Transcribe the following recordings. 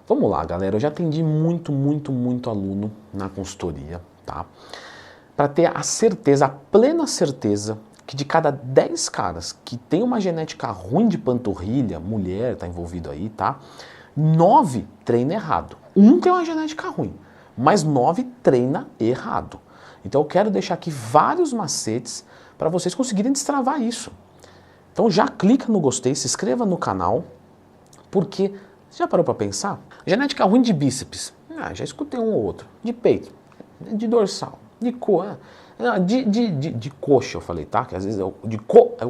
Vamos lá, galera, eu já atendi muito aluno na consultoria, tá? Para ter a certeza, a plena certeza, que de cada 10 caras que tem uma genética ruim de panturrilha, mulher tá envolvido aí, tá? 9 treina errado. Um tem uma genética ruim, mas 9 treina errado. Então eu quero deixar aqui vários macetes para vocês conseguirem destravar isso. Então já clica no gostei, se inscreva no canal, porque você já parou para pensar? Genética ruim de bíceps, já escutei um ou outro. De peito, de dorsal, de coxa eu falei, tá? Que às vezes eu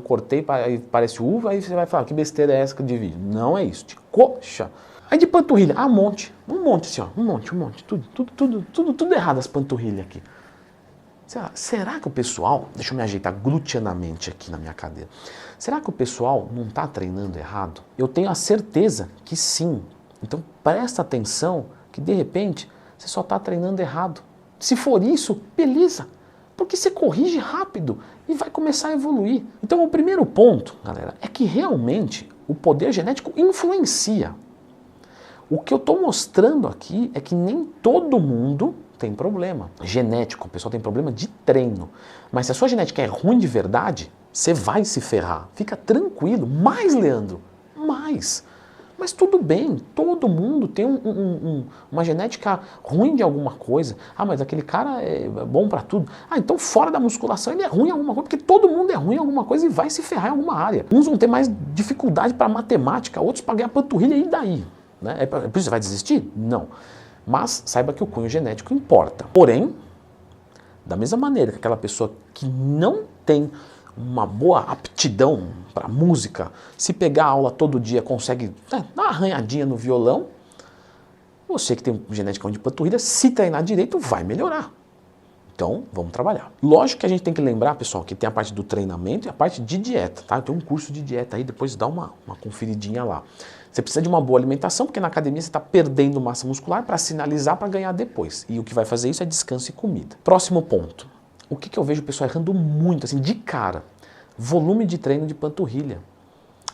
cortei, aí parece uva, aí você vai falar, que besteira é essa que eu divido? Não é isso, de coxa. Aí de panturrilha, um monte assim, ó, um monte, tudo errado as panturrilhas aqui. Será que o pessoal, deixa eu me ajeitar gluteanamente aqui na minha cadeira, será que o pessoal não está treinando errado? Eu tenho a certeza que sim. Então presta atenção que de repente você só está treinando errado. Se for isso, beleza, porque você corrige rápido e vai começar a evoluir. Então o primeiro ponto, galera, é que realmente o poder genético influencia. O que eu estou mostrando aqui é que nem todo mundo tem problema genético, o pessoal tem problema de treino. Mas se a sua genética é ruim de verdade, você vai se ferrar. Fica tranquilo. Mais, Leandro, mais. Mas tudo bem, todo mundo tem uma genética ruim de alguma coisa. Ah, mas aquele cara é bom para tudo. Ah, então fora da musculação ele é ruim em alguma coisa, porque todo mundo é ruim em alguma coisa e vai se ferrar em alguma área. Uns vão ter mais dificuldade para matemática, outros para ganhar panturrilha e daí? Né? É por isso que você vai desistir? Não. Mas saiba que o cunho genético importa. Porém, da mesma maneira que aquela pessoa que não tem uma boa aptidão para música, se pegar aula todo dia consegue dar uma arranhadinha no violão, você que tem genética de panturrilha, se treinar direito, vai melhorar. Então, vamos trabalhar. Lógico que a gente tem que lembrar, pessoal, que tem a parte do treinamento e a parte de dieta, tá? Tem um curso de dieta aí, depois dá uma conferidinha lá. Você precisa de uma boa alimentação, porque na academia você está perdendo massa muscular para sinalizar para ganhar depois. E o que vai fazer isso é descanso e comida. Próximo ponto. O que eu vejo o pessoal errando muito, assim, de cara? Volume de treino de panturrilha.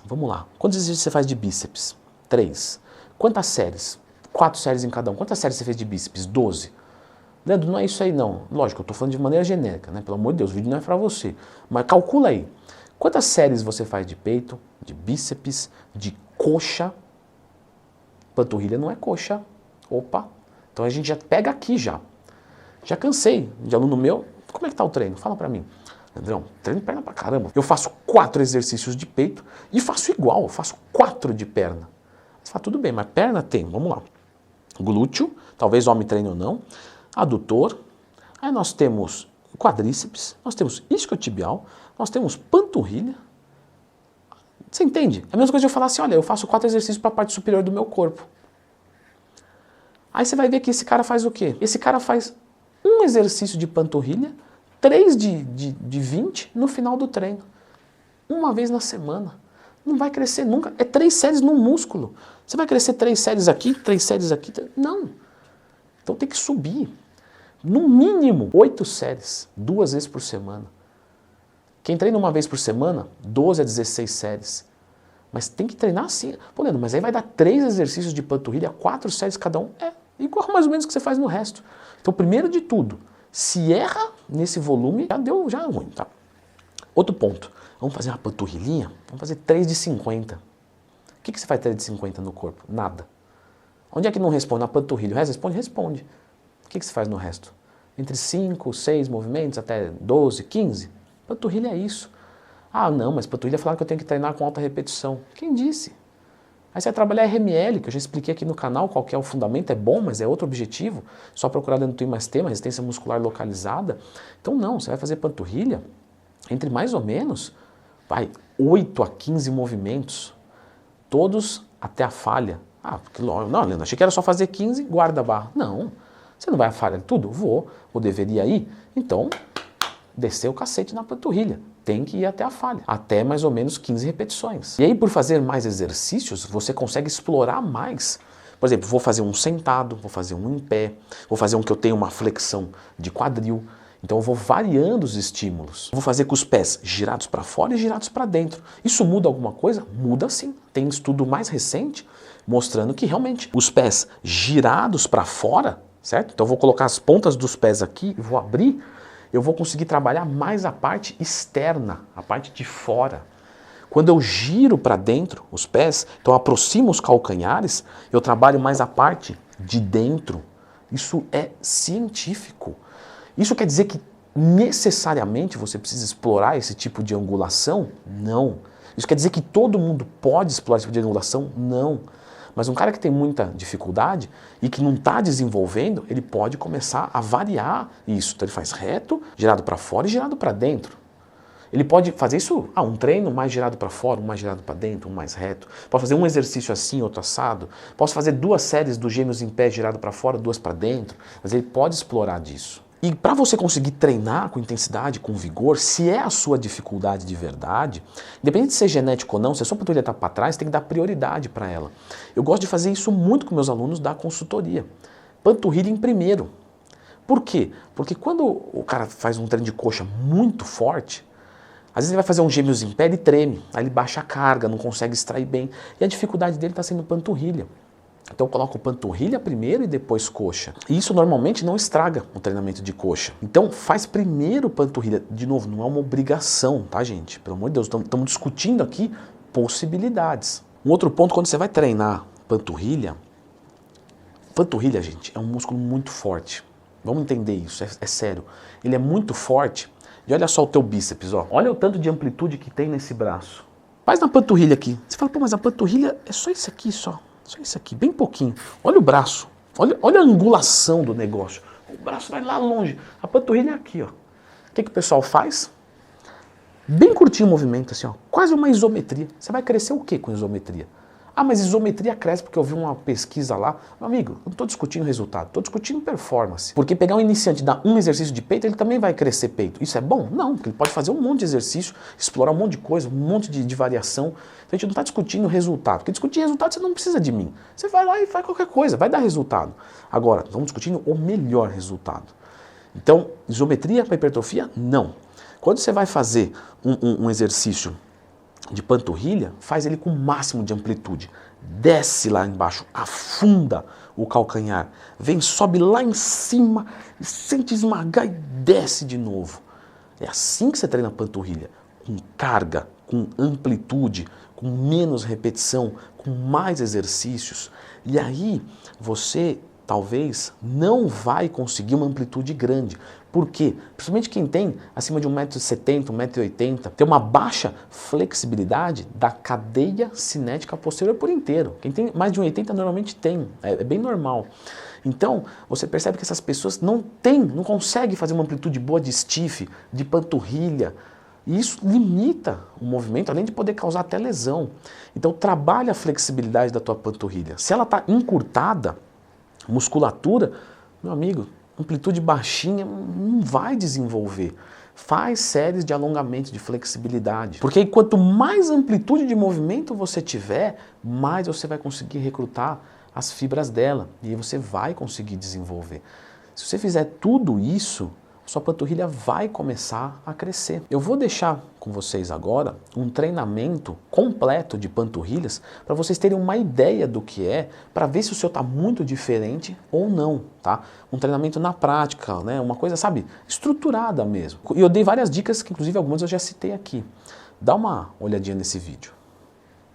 Vamos lá. Quantos exercícios você faz de bíceps? 3. Quantas séries? 4 séries em cada um. Quantas séries você fez de bíceps? 12. Leandro, não é isso aí não. Lógico, eu estou falando de maneira genérica, né? Pelo amor de Deus, o vídeo não é para você. Mas calcula aí. Quantas séries você faz de peito, de bíceps, de coxa? Panturrilha não é coxa. Opa. Então a gente já pega aqui já. Já cansei de aluno meu. Como é que tá o treino? Fala pra mim. Leandrão, treino perna pra caramba. Eu faço 4 exercícios de peito e faço igual. Eu faço 4 de perna. Você fala, tudo bem, mas perna tem. Vamos lá. Glúteo, talvez homem treine ou não. Adutor. Aí nós temos quadríceps. Nós temos isquiotibial. Nós temos panturrilha. Você entende? É a mesma coisa de eu falar assim, olha, eu faço 4 exercícios para a parte superior do meu corpo. Aí você vai ver que esse cara faz o quê? Esse cara faz um exercício de panturrilha, 3 de 20 no final do treino. Uma vez na semana. Não vai crescer nunca. É 3 séries no músculo. Você vai crescer 3 séries aqui, 3 séries aqui? Não. Então tem que subir. No mínimo 8 séries, 2 vezes por semana. Quem treina uma vez por semana, 12 a 16 séries. Mas tem que treinar assim. Pô, Leandro, mas aí vai dar 3 exercícios de panturrilha, 4 séries cada um. É igual mais ou menos o que você faz no resto. Então, primeiro de tudo, se erra nesse volume, já é ruim, tá? Outro ponto. Vamos fazer uma panturrilhinha? Vamos fazer 3 de 50. O que você faz 3 de 50 no corpo? Nada. Onde é que não responde? Na panturrilha. O resto responde? Responde. O que você faz no resto? Entre 5, 6 movimentos, até 12, 15? Panturrilha é isso. Ah, não, mas panturrilha falaram que eu tenho que treinar com alta repetição. Quem disse? Aí você vai trabalhar RML, que eu já expliquei aqui no canal qual que é o fundamento, é bom, mas é outro objetivo. Só procurar dentro do IMASTEMA, resistência muscular localizada. Então não, você vai fazer panturrilha entre mais ou menos, 8 a 15 movimentos, todos até a falha. Ah, não, Leandro, achei que era só fazer 15, guarda a barra. Não, você não vai a falha tudo? Vou, ou deveria ir. Então, descer o cacete na panturrilha. Tem que ir até a falha, até mais ou menos 15 repetições. E aí, por fazer mais exercícios, você consegue explorar mais. Por exemplo, vou fazer um sentado, vou fazer um em pé, vou fazer um que eu tenho uma flexão de quadril. Então eu vou variando os estímulos. Vou fazer com os pés girados para fora e girados para dentro. Isso muda alguma coisa? Muda sim. Tem estudo mais recente mostrando que realmente os pés girados para fora, certo? Então eu vou colocar as pontas dos pés aqui, vou abrir, eu vou conseguir trabalhar mais a parte externa, a parte de fora. Quando eu giro para dentro os pés, então eu aproximo os calcanhares, eu trabalho mais a parte de dentro. Isso é científico. Isso quer dizer que necessariamente você precisa explorar esse tipo de angulação? Não. Isso quer dizer que todo mundo pode explorar esse tipo de angulação? Não. Mas um cara que tem muita dificuldade e que não está desenvolvendo, ele pode começar a variar isso. Então ele faz reto, girado para fora e girado para dentro. Ele pode fazer isso, um treino mais girado para fora, um mais girado para dentro, um mais reto. Posso fazer um exercício assim, outro assado. Posso fazer 2 séries dos gêmeos em pé girado para fora, 2 para dentro. Mas ele pode explorar disso. E para você conseguir treinar com intensidade, com vigor, se é a sua dificuldade de verdade, independente de ser genético ou não, se a sua panturrilha está para trás, tem que dar prioridade para ela. Eu gosto de fazer isso muito com meus alunos da consultoria. Panturrilha em primeiro. Por quê? Porque quando o cara faz um treino de coxa muito forte, às vezes ele vai fazer um gêmeos em pé, ele treme, aí ele baixa a carga, não consegue extrair bem. E a dificuldade dele está sendo panturrilha. Então eu coloco panturrilha primeiro e depois coxa. E isso normalmente não estraga o treinamento de coxa. Então faz primeiro panturrilha. De novo, não é uma obrigação, tá, gente? Pelo amor de Deus, estamos discutindo aqui possibilidades. Um outro ponto, quando você vai treinar panturrilha, gente, é um músculo muito forte. Vamos entender isso, é sério. Ele é muito forte. E olha só o teu bíceps, ó. Olha o tanto de amplitude que tem nesse braço. Faz na panturrilha aqui. Você fala, pô, mas a panturrilha é só isso aqui, só. Só isso aqui, bem pouquinho. Olha o braço. Olha a angulação do negócio. O braço vai lá longe. A panturrilha é aqui, ó. O que o pessoal faz? Bem curtinho o movimento, assim, ó. Quase uma isometria. Você vai crescer o quê com isometria? Mas isometria cresce porque eu vi uma pesquisa lá. Meu amigo, eu não estou discutindo resultado, estou discutindo performance. Porque pegar um iniciante e dar um exercício de peito, ele também vai crescer peito. Isso é bom? Não, porque ele pode fazer um monte de exercício, explorar um monte de coisa, um monte de variação. Então a gente não está discutindo resultado. Porque discutir resultado você não precisa de mim. Você vai lá e faz qualquer coisa, vai dar resultado. Agora, estamos discutindo o melhor resultado. Então, isometria para hipertrofia? Não. Quando você vai fazer um exercício de panturrilha, faz ele com o máximo de amplitude. Desce lá embaixo, afunda o calcanhar, vem, sobe lá em cima, sente esmagar e desce de novo. É assim que você treina a panturrilha, com carga, com amplitude, com menos repetição, com mais exercícios. E aí você talvez não vai conseguir uma amplitude grande. Por quê? Principalmente quem tem acima de 1,70 m, 1,80 m, tem uma baixa flexibilidade da cadeia cinética posterior por inteiro. Quem tem mais de 1,80 m normalmente tem, é bem normal. Então, você percebe que essas pessoas não conseguem fazer uma amplitude boa de stiff, de panturrilha. E isso limita o movimento, além de poder causar até lesão. Então, trabalha a flexibilidade da tua panturrilha. Se ela está encurtada, musculatura, meu amigo, amplitude baixinha não vai desenvolver. Faz séries de alongamento, de flexibilidade. Porque aí, quanto mais amplitude de movimento você tiver, mais você vai conseguir recrutar as fibras dela. E aí você vai conseguir desenvolver. Se você fizer tudo isso, sua panturrilha vai começar a crescer. Eu vou deixar com vocês agora um treinamento completo de panturrilhas para vocês terem uma ideia do que é, para ver se o seu está muito diferente ou não, tá? Um treinamento na prática, né? Uma coisa, sabe, estruturada mesmo. E eu dei várias dicas que inclusive algumas eu já citei aqui. Dá uma olhadinha nesse vídeo.